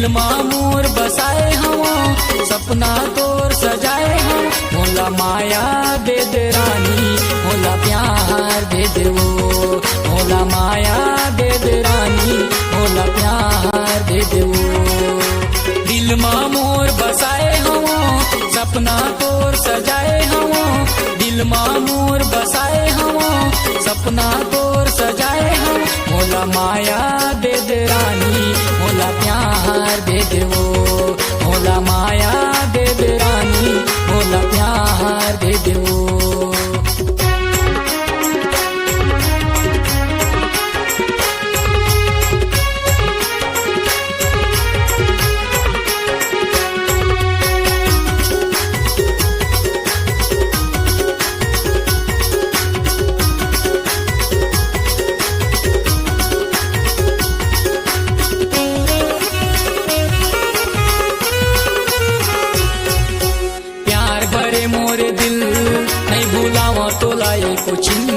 दिल मोर बसाए हवा सपना तोर सजाए हम मोला माया दे दे रानी मोला प्यार दे दे वो मोला माया दे दे रानी मोला प्यार दे दे वो दिल मोर बसाए हवा सपना तोर सजाए हवा दिल मोर बसाए हवा सपना तोर सजाए हम मोला माया दे दे रानी मोला प्यार दे दे वो मोला माया दे दे रानी मोला प्यार दे दे वो तोलाए कुचिन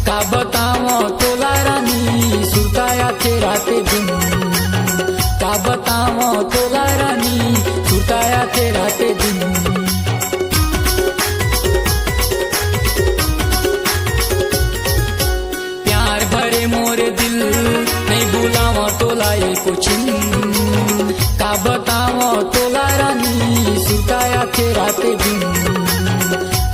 का बताओ तोला रानी सुताया तेरा ते दिन का बताओ तोला रानी सुताया तेरा ते दिन प्यार भरे मोरे दिल नहीं भूलावा तोलाए कुचिन का बताओ तोला रानी सुताया तेरा ते दिन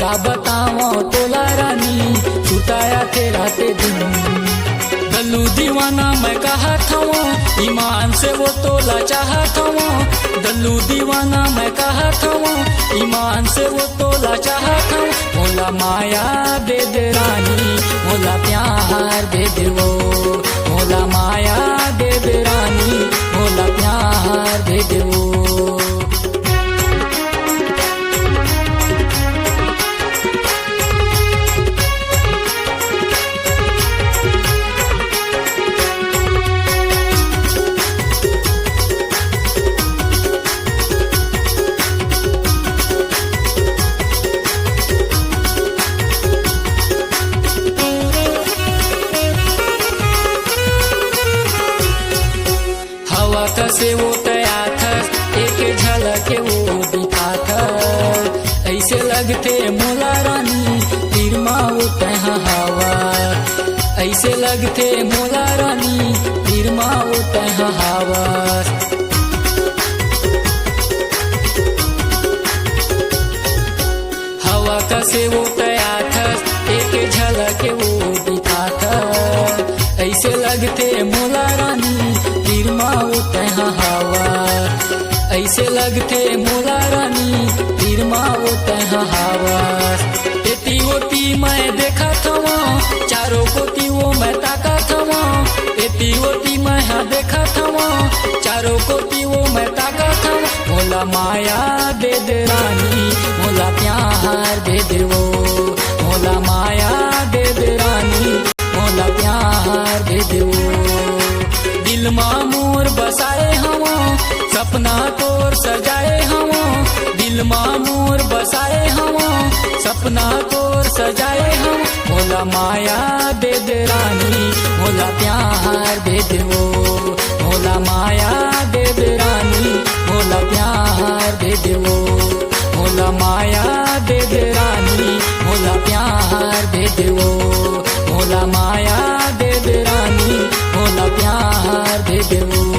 का बताओ तोला रानी छुटाया तेरा ते दिन गल्लू दीवाना मैं कहा था वो ईमान से वो तोला चाहा था वो गल्लू दीवाना मैं कहा था वो ईमान से वो तोला चाहा था मोला माया दे दे रानी मोला प्यार दे दे वो मोला माया दे दे रानी मोला प्यार दे दे वो से वो तया था एक झलक वो दिखा था ऐसे लगते मोला रानी तिरमा वो तहा हवा ऐसे लगते मोला रानी तिरमा वो तहा हवा हवा का से वो तया था एक झलक वो दिखा था ऐसे लगते मोला रानी तिरमा वो तहा हवा ऐसे लगते मोला रानी तिरमा वो तहा हवा एती ओती मैं देखा था चारों कोती वो मैं ताका था एती ओती मैं हाँ देखा था चारों कोती वो मैं ताका था मोला माया दे दे रानी मोला प्यार दे दे वो मोला माया दे दे रानी मोला प्यार दे दे वो दिल मोर बसाए हवा सपना तोर सजाए हवा दिल मोर बसाए हवा सपना तोर सजाए हम मोला माया दे दे रानी मोला प्यार दे दे वो मोला माया दे दे रानी मोला प्यार दे दे वो मोला माया दे दे रानी मोला प्यार दे दे वो मोला माया दे दे रानी मोला प्यार दे दे वो